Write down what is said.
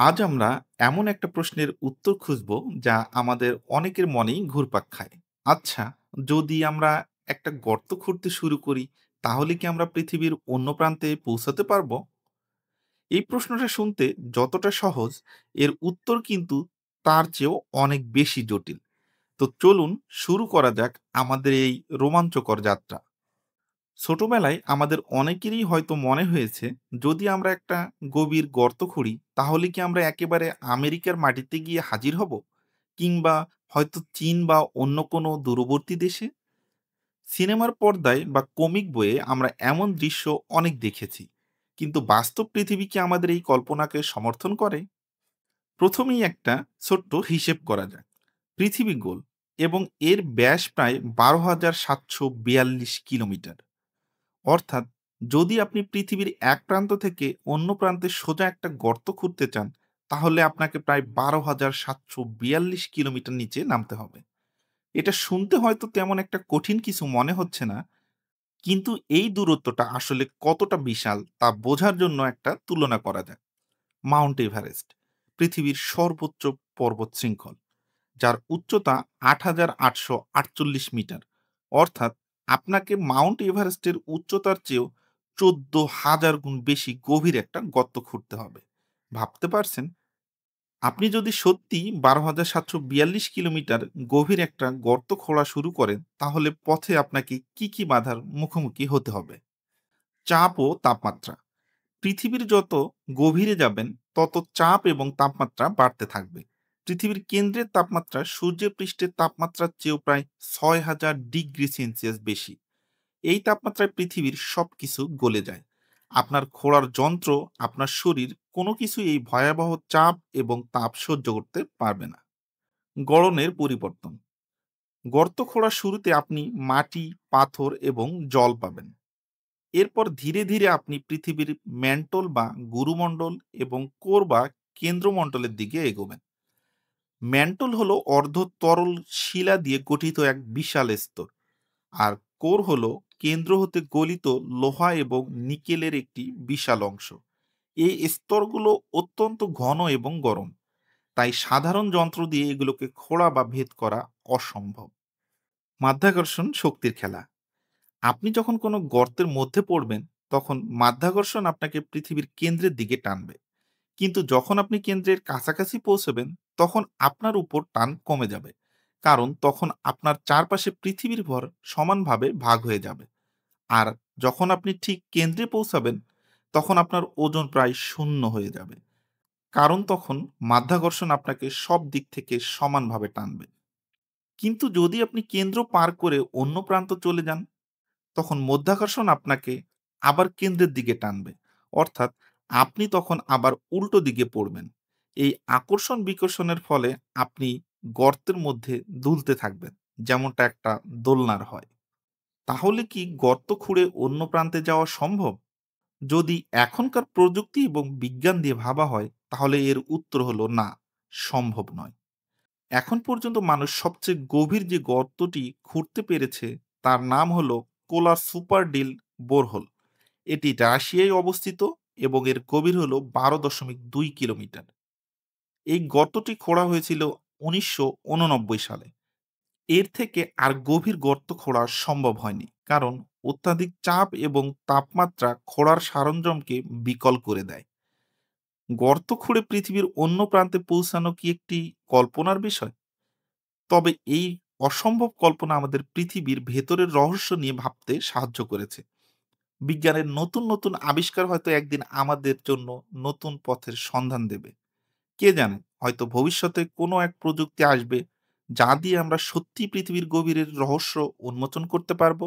আজ আমরা এমন একটা প্রশ্নের উত্তর খুঁজব যা আমাদের অনেকের মনেই ঘুরপাক খায়। আচ্ছা, যদি আমরা একটা গর্ত খুঁড়তে শুরু করি, তাহলে কি আমরা পৃথিবীর অন্য প্রান্তে পৌঁছাতে পারবো? এই প্রশ্নটা শুনতে যতটা সহজ, এর উত্তর কিন্তু তার চেয়েও অনেক বেশি জটিল। তো চলুন শুরু করা যাক আমাদের এই রোমাঞ্চকর যাত্রা। ছোটবেলায় আমাদের অনেকেরই হয়তো মনে হয়েছে, যদি আমরা একটা গভীর গর্ত খুঁড়ি তাহলে কি আমরা একেবারে আমেরিকার মাটিতে গিয়ে হাজির হব, কিংবা হয়তো চীন বা অন্য কোনো দূরবর্তী দেশে। সিনেমার পর্দায় বা কমিক বইয়ে আমরা এমন দৃশ্য অনেক দেখেছি, কিন্তু বাস্তব পৃথিবী কি আমাদের এই কল্পনাকে সমর্থন করে? প্রথমেই একটা ছোট্ট হিসেব করা যাক। পৃথিবী গোল এবং এর ব্যাস প্রায় 12,742 কিলোমিটার। অর্থাৎ যদি আপনি পৃথিবীর এক প্রান্ত থেকে অন্য প্রান্তে সোজা একটা গর্ত খুঁড়তে চান, তাহলে আপনাকে প্রায় 12,742 কিলোমিটার নিচে নামতে হবে। এটা শুনতে হয়তো তেমন একটা কঠিন কিছু মনে হচ্ছে না, কিন্তু এই দূরত্বটা আসলে কতটা বিশাল তা বোঝার জন্য একটা তুলনা করা যায়। মাউন্ট এভারেস্ট পৃথিবীর সর্বোচ্চ পর্বত শৃঙ্খল, যার উচ্চতা 8,848 মিটার। অর্থাৎ আপনাকে মাউন্ট এভারেস্টের উচ্চতার চেয়েও 14,000 গুণ বেশি গভীর একটা গর্ত খুঁড়তে হবে। ভাবতে পারছেন? আপনি যদি সত্যি 12,742 কিলোমিটার গভীর একটা গর্ত খোঁড়া শুরু করেন, তাহলে পথে আপনাকে কি কি বাধার মুখোমুখি হতে হবে? চাপ ও তাপমাত্রা। পৃথিবীর যত গভীরে যাবেন, তত চাপ এবং তাপমাত্রা বাড়তে থাকবে। পৃথিবীর কেন্দ্রের তাপমাত্রা সূর্যের পৃষ্ঠের তাপমাত্রার চেয়েও প্রায় 6,000 ডিগ্রি সেলসিয়াস বেশি। এই তাপমাত্রায় পৃথিবীর সবকিছু গলে যায়। আপনার খোঁড়ার যন্ত্র, আপনার শরীর কোনো কিছু এই ভয়াবহ চাপ এবং তাপ সহ্য করতে পারবে না। গড়নের পরিবর্তন। গর্ত খোঁড়ার শুরুতে আপনি মাটি, পাথর এবং জল পাবেন। এরপর ধীরে ধীরে আপনি পৃথিবীর ম্যান্টল বা গুরুমণ্ডল এবং কোর বা কেন্দ্রমণ্ডলের দিকে এগোবেন। ম্যান্টল হলো অর্ধ তরল শিলা দিয়ে গঠিত এক বিশাল স্তর, আর কোর হলো কেন্দ্র হতে গলিত লোহা এবং নিকেলের একটি বিশাল অংশ। এই স্তরগুলো অত্যন্ত ঘন এবং গরম, তাই সাধারণ যন্ত্র দিয়ে এগুলোকে খোঁড়া বা ভেদ করা অসম্ভব। মাধ্যাকর্ষণ শক্তির খেলা। আপনি যখন কোনো গর্তের মধ্যে পড়বেন, তখন মাধ্যাকর্ষণ আপনাকে পৃথিবীর কেন্দ্রের দিকে টানবে। কিন্তু যখন আপনি কেন্দ্রের কাছাকাছি পৌঁছবেন, তখন আপনার উপর টান কমে যাবে, কারণ তখন আপনার চারপাশে পৃথিবীর ভর সমানভাবে ভাগ হয়ে যাবে। আর যখন আপনি ঠিক কেন্দ্রে পৌঁছাবেন, তখন আপনার ওজন প্রায় শূন্য হয়ে যাবে, কারণ তখন মাধ্যাকর্ষণ আপনাকে সব দিক থেকে সমানভাবে টানবে। কিন্তু যদি আপনি কেন্দ্র পার করে অন্য প্রান্ত চলে যান, তখন মধ্যাকর্ষণ আপনাকে আবার কেন্দ্রের দিকে টানবে। অর্থাৎ আপনি তখন আবার উল্টো দিকে পড়বেন। এই আকর্ষণ বিকর্ষণের ফলে আপনি গর্তের মধ্যে দুলতে থাকবেন, যেমনটা একটা দোলনার হয়। তাহলে কি গর্ত খুঁড়ে অন্য প্রান্তে যাওয়া সম্ভব? যদি এখনকার প্রযুক্তি এবং বিজ্ঞান দিয়ে ভাবা হয়, তাহলে এর উত্তর হলো না, সম্ভব নয়। এখন পর্যন্ত মানুষ সবচেয়ে গভীর যে গর্তটি খুঁড়তে পেরেছে, তার নাম হলো কোলা সুপার ডিল বোরহোল। এটি রাশিয়ায় অবস্থিত এবং এর গভীর হলো 12.2 কিলোমিটার। এই গর্তটি খোঁড়া হয়েছিল 1989 সালে। এর থেকে আর গভীর গর্ত খোঁড়া সম্ভব হয়নি, কারণ অত্যাধিক চাপ এবং তাপমাত্রা খোঁড়ার সরঞ্জামকে বিকল করে দেয়। গর্ত খুঁড়ে পৃথিবীর অন্য প্রান্তে পৌঁছানো কি একটি কল্পনার বিষয়? তবে এই অসম্ভব কল্পনা আমাদের পৃথিবীর ভেতরের রহস্য নিয়ে ভাবতে সাহায্য করেছে। বিজ্ঞানের নতুন নতুন আবিষ্কার হয়তো একদিন আমাদের জন্য নতুন পথের সন্ধান দেবে। কে জানে, হয়তো ভবিষ্যতে কোনো এক প্রযুক্তি আসবে, যা দিয়ে আমরা সত্যি পৃথিবীর গভীরের রহস্য উন্মোচন করতে পারবো।